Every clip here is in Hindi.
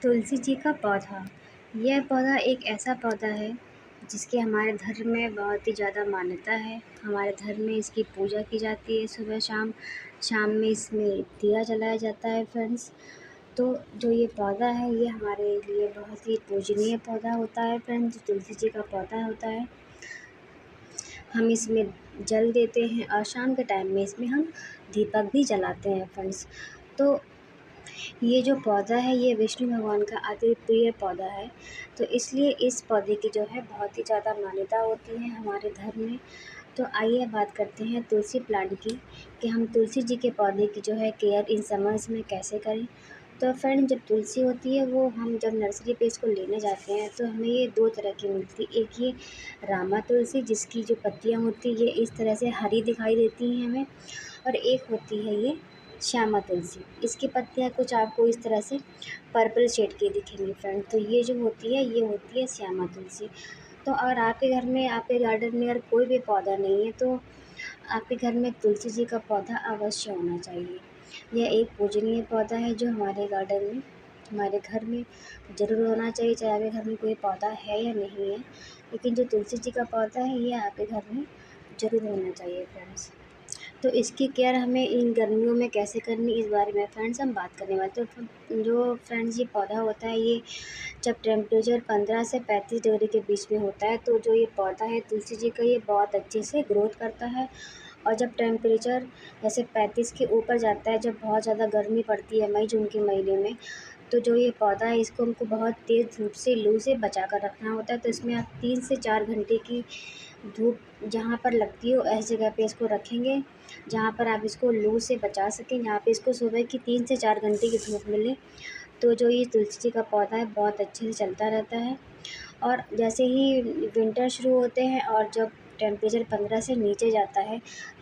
तुलसी जी का पौधा। यह पौधा एक ऐसा पौधा है जिसकी हमारे धर्म में बहुत ही ज़्यादा मान्यता है। हमारे धर्म में इसकी पूजा की जाती है सुबह शाम। शाम में इसमें दिया जलाया जाता है फ्रेंड्स। तो जो ये पौधा है ये हमारे लिए बहुत ही पूजनीय पौधा होता है फ्रेंड्स। तुलसी जी का पौधा होता है, हम इसमें जल देते हैं और शाम के टाइम में इसमें हम दीपक भी जलाते हैं फ्रेंड्स। तो ये जो पौधा है ये विष्णु भगवान का अति प्रिय पौधा है, तो इसलिए इस पौधे की जो है बहुत ही ज़्यादा मान्यता होती है हमारे धर्म में। तो आइए बात करते हैं तुलसी प्लांट की, कि हम तुलसी जी के पौधे की जो है केयर इन समर्स में कैसे करें। तो फ्रेंड, जब तुलसी होती है वो हम जब नर्सरी पे इसको लेने जाते हैं तो हमें ये दो तरह की मिलती है। एक ये रामा तुलसी जिसकी जो पत्तियाँ होती है ये इस तरह से हरी दिखाई देती हैं हमें, और एक होती है ये श्यामा तुलसी। इसकी पत्तियाँ कुछ आपको इस तरह से पर्पल शेड की दिखेंगी फ्रेंड। तो ये जो होती है ये होती है श्यामा तुलसी। तो अगर आपके घर में, आपके गार्डन में अगर कोई भी पौधा नहीं है तो आपके घर में तुलसी जी का पौधा अवश्य होना चाहिए। यह एक पूजनीय पौधा है जो हमारे गार्डन में, हमारे घर में ज़रूर होना चाहिए, चाहे आपके घर में कोई पौधा है या नहीं है। लेकिन जो तुलसी जी का पौधा है ये आपके घर में ज़रूर होना चाहिए फ्रेंड्स। तो इसकी केयर हमें इन गर्मियों में कैसे करनी, इस बारे में फ्रेंड्स हम बात करने वाले। तो जो फ्रेंड्स ये पौधा होता है ये जब टेम्परेचर 15 से 35 डिग्री के बीच में होता है तो जो ये पौधा है तुलसी जी का ये बहुत अच्छे से ग्रोथ करता है। और जब टेम्परेचर जैसे 35 के ऊपर जाता है, जब बहुत ज़्यादा गर्मी पड़ती है मई जून के महीने में, तो जो ये पौधा है इसको हमको बहुत तेज़ धूप से, लू से बचा कर रखना होता है। तो इसमें आप 3 से 4 घंटे की धूप जहाँ पर लगती हो ऐसी जगह पे इसको रखेंगे जहाँ पर आप इसको लू से बचा सकें, जहाँ पे इसको सुबह की 3 से 4 घंटे की धूप मिले। तो जो ये तुलसी जी का पौधा है बहुत अच्छे से चलता रहता है। और जैसे ही विंटर शुरू होते हैं और जब टेम्परेचर 15 से नीचे जाता है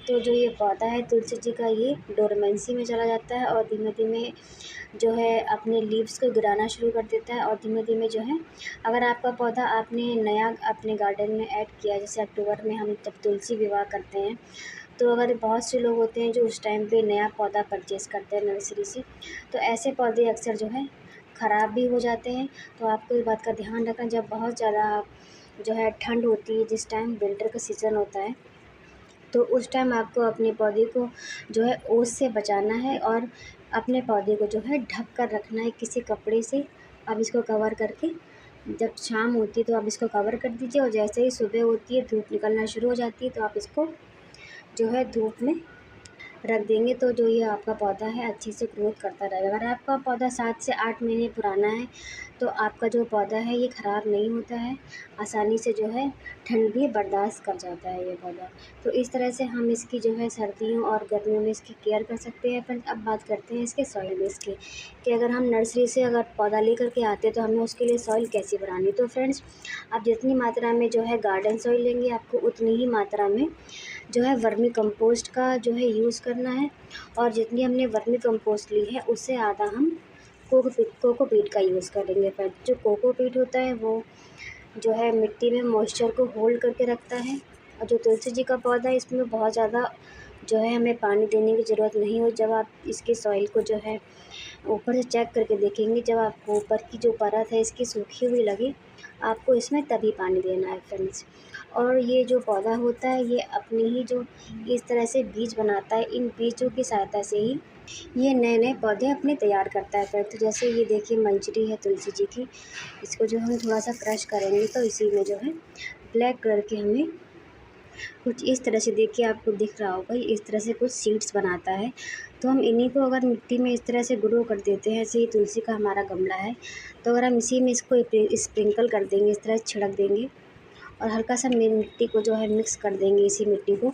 तो जो ये पौधा है तुलसी जी का ये डोरमेंसी में चला जाता है और धीमे धीमे जो है अपने लीव्स को गिराना शुरू कर देता है। और धीमे धीमे जो है, अगर आपका पौधा आपने नया अपने गार्डन में ऐड किया, जैसे अक्टूबर में हम जब तुलसी विवाह करते हैं, तो अगर बहुत से लोग होते हैं जो उस टाइम पे नया पौधा परचेज़ करते हैं नर्सरी से, तो ऐसे पौधे अक्सर जो है ख़राब भी हो जाते हैं। तो आपको इस बात का ध्यान रखना, जब बहुत ज़्यादा जो है ठंड होती है, जिस टाइम विंटर का सीज़न होता है, तो उस टाइम आपको अपने पौधे को जो है ओस से बचाना है और अपने पौधे को जो है ढक कर रखना है किसी कपड़े से। आप इसको कवर करके, जब शाम होती है तो आप इसको कवर कर दीजिए, और जैसे ही सुबह होती है धूप निकलना शुरू हो जाती है तो आप इसको जो है धूप में रख देंगे। तो जो ये आपका पौधा है अच्छे से ग्रोथ करता रहेगा। अगर आपका पौधा 7 से 8 महीने पुराना है तो आपका जो पौधा है ये ख़राब नहीं होता है, आसानी से जो है ठंड भी बर्दाश्त कर जाता है ये पौधा। तो इस तरह से हम इसकी जो है सर्दियों और गर्मियों में इसकी केयर कर सकते हैं। फ्रेंड्स, अब बात करते हैं इसके सॉइल बेस की, कि अगर हम नर्सरी से अगर पौधा लेकर के आते हैं तो हमें उसके लिए सॉइल कैसी बनानी। तो फ्रेंड्स, आप जितनी मात्रा में जो है गार्डन सॉइल लेंगे आपको उतनी ही मात्रा में जो है वर्मी कंपोस्ट का जो है यूज़ करना है। और जितनी हमने वर्मी कंपोस्ट ली है उससे आधा हम कोकोपीट का यूज़ करेंगे फ्रेंड्स। जो कोकोपीट होता है वो जो है मिट्टी में मॉइस्चर को होल्ड करके रखता है। और जो तुलसी जी का पौधा है इसमें बहुत ज़्यादा जो है हमें पानी देने की ज़रूरत नहीं हो। जब आप इसके सॉइल को जो है ऊपर से चेक करके देखेंगे, जब आपको ऊपर की जो परत है इसकी सूखी हुई लगे, आपको इसमें तभी पानी देना है फ्रेंड्स। और ये जो पौधा होता है ये अपनी ही जो इस तरह से बीज बनाता है, इन बीजों की सहायता से ही ये नए नए पौधे अपने तैयार करता है फ्रेंड्स। तो जैसे ये देखिए मंजरी है तुलसी जी की, इसको जो हम थोड़ा सा क्रश करेंगे तो इसी में जो है ब्लैक कलर के हमें कुछ इस तरह से, देखिए आपको दिख रहा होगा, इस तरह से कुछ सीड्स बनाता है। तो हम इन्हीं को अगर मिट्टी में इस तरह से ग्रो कर देते हैं, ऐसे ही तुलसी का हमारा गमला है, तो अगर हम इसी में इसको स्प्रिंकल कर देंगे, इस तरह छिड़क देंगे और हल्का सा मिट्टी को जो है मिक्स कर देंगे इसी मिट्टी को,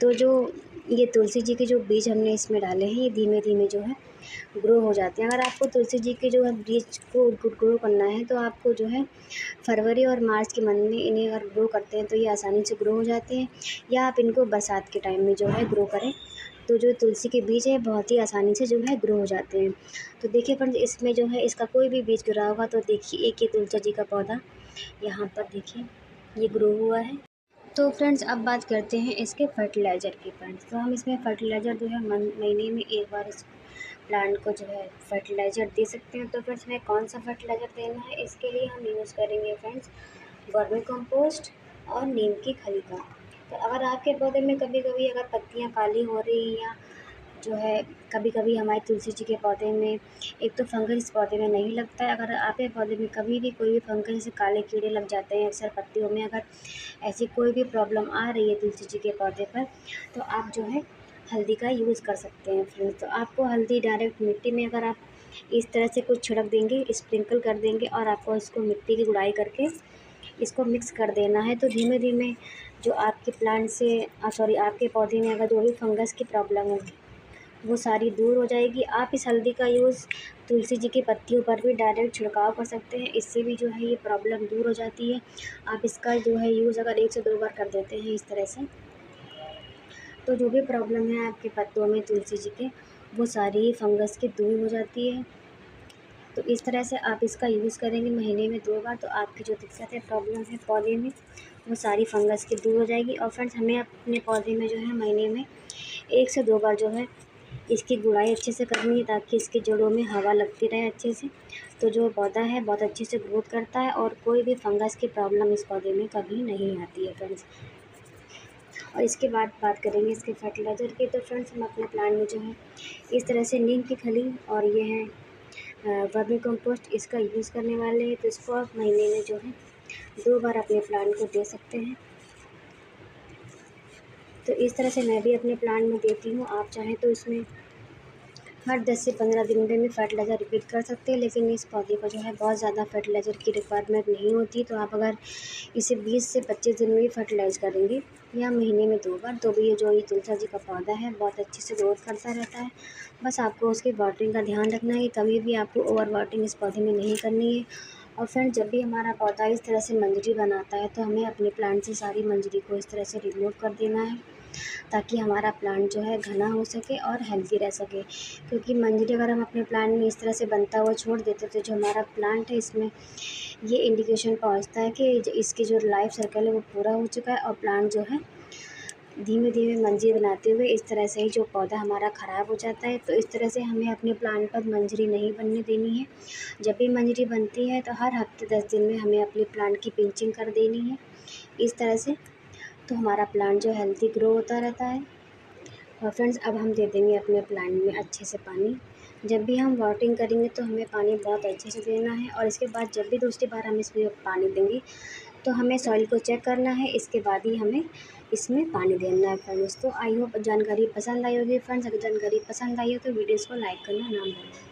तो जो ये तुलसी जी के जो बीज हमने इसमें डाले हैं ये धीमे धीमे जो है ग्रो हो जाते हैं। अगर आपको तुलसी जी के जो है बीज को ग्रो करना है तो आपको जो है फरवरी और मार्च के मंथ में इन्हें अगर ग्रो करते हैं तो ये आसानी से ग्रो हो जाते हैं, या आप इनको बरसात के टाइम में जो है ग्रो करें तो जो तुलसी के बीज है बहुत ही आसानी से जो है ग्रो हो जाते हैं। तो देखिए फ्रेंड्स, इसमें जो है इसका कोई भी बीज गिरा होगा तो देखिए एक ही तुलसी जी का पौधा यहाँ पर देखिए ये ग्रो हुआ है। तो फ्रेंड्स, अब बात करते हैं इसके फर्टिलाइज़र की फ्रेंड्स। तो हम इसमें फर्टिलाइज़र जो है महीने में एक बार प्लांट को जो है फर्टिलाइज़र दे सकते हैं। तो फ्रेंड्स हमें कौन सा फर्टिलाइज़र देना है, इसके लिए हम यूज़ करेंगे फ्रेंड्स वर्मी कंपोस्ट और नीम की खली का। तो अगर आपके पौधे में कभी कभी अगर पत्तियाँ काली हो रही हैं, या जो है कभी कभी हमारे तुलसी जी के पौधे में एक तो फंगस इस पौधे में नहीं लगता है, अगर आपके पौधे में कभी भी कोई भी फंगस जैसे काले कीड़े लग जाते हैं अक्सर पत्तियों में, अगर ऐसी कोई भी प्रॉब्लम आ रही है तुलसी जी के पौधे पर, तो आप जो है हल्दी का यूज़ कर सकते हैं फ्रेंड्स। तो आपको हल्दी डायरेक्ट मिट्टी में अगर आप इस तरह से कुछ छिड़क देंगे, स्प्रिंकल कर देंगे, और आपको इसको मिट्टी की गुड़ाई करके इसको मिक्स कर देना है, तो धीमे धीमे जो आपके प्लांट से आपके पौधे में अगर जो भी फंगस की प्रॉब्लम है वो सारी दूर हो जाएगी। आप इस हल्दी का यूज़ तुलसी जी की पत्तियों पर भी डायरेक्ट छिड़काव कर सकते हैं, इससे भी जो है ये प्रॉब्लम दूर हो जाती है। आप इसका जो है यूज़ अगर 1 से 2 बार कर देते हैं इस तरह से, तो जो भी प्रॉब्लम है आपके पत्तों में तुलसी जी के, वो सारी फंगस की दूर हो जाती है। तो इस तरह से आप इसका यूज़ करेंगे महीने में 2 बार, तो आपकी जो दिक्कत है, प्रॉब्लम है पौधे में, वो सारी फंगस की दूर हो जाएगी। और फ्रेंड्स हमें अपने पौधे में जो है महीने में 1 से 2 बार जो है इसकी गुड़ाई अच्छे से करनी है, ताकि इसकी जड़ों में हवा लगती रहे अच्छे से। तो जो पौधा है बहुत अच्छे से ग्रोथ करता है, और कोई भी फंगस की प्रॉब्लम इस पौधे में कभी नहीं आती है फ्रेंड्स। और इसके बाद बात करेंगे इसके फर्टिलाइज़र की। तो फ्रेंड्स हम अपने प्लांट में जो है इस तरह से नीम की खली और ये है वर्मी कंपोस्ट, इसका यूज़ करने वाले हैं। तो इसको आप महीने में जो है 2 बार अपने प्लांट को दे सकते हैं। तो इस तरह से मैं भी अपने प्लांट में देती हूँ। आप चाहें तो इसमें हर 10 से 15 दिन में भी फर्टिलाइज़र रिपीट कर सकते हैं, लेकिन इस पौधे को जो है बहुत ज़्यादा फर्टिलाइज़र की रिक्वायरमेंट नहीं होती। तो आप अगर इसे 20 से 25 दिन में भी फर्टिलाइज़ करेंगे, या महीने में 2 बार, तो भी ये तुलसी जी का पौधा है बहुत अच्छे से ग्रोथ करता रहता है। बस आपको उसकी वाटरिंग का ध्यान रखना है कि कभी भी आपको ओवर वाटरिंग इस पौधे में नहीं करनी है। और फ्रेंड जब भी हमारा पौधा इस तरह से मंजरी बनाता है, तो हमें अपने प्लांट से सारी मंजरी को इस तरह से रिमूव कर देना है, ताकि हमारा प्लांट जो है घना हो सके और हेल्दी रह सके। क्योंकि मंजरी अगर हम अपने प्लांट में इस तरह से बनता हुआ छोड़ देते, तो जो हमारा प्लांट है इसमें ये इंडिकेशन पहुंचता है कि इसकी जो लाइफ साइकिल है वो पूरा हो चुका है, और प्लांट जो है धीमे धीमे मंजरी बनाते हुए इस तरह से ही जो पौधा हमारा ख़राब हो जाता है। तो इस तरह से हमें अपने प्लांट पर मंजरी नहीं बनने देनी है। जब भी मंजरी बनती है तो हर हफ्ते 10 दिन में हमें अपने प्लांट की पिंचिंग कर देनी है इस तरह से, तो हमारा प्लांट जो हेल्दी ग्रो होता रहता है। और फ्रेंड्स अब हम दे देंगे अपने प्लांट में अच्छे से पानी। जब भी हम वाटरिंग करेंगे तो हमें पानी बहुत अच्छे से देना है, और इसके बाद जब भी दूसरी बार हम इसमें पानी देंगे तो हमें सॉइल को चेक करना है, इसके बाद ही हमें इसमें पानी देना है फ्रेंड्स। तो आई होप जानकारी पसंद आई होगी फ्रेंड्स। अगर जानकारी पसंद आई हो तो वीडियोज़ को लाइक करना ना भूलें।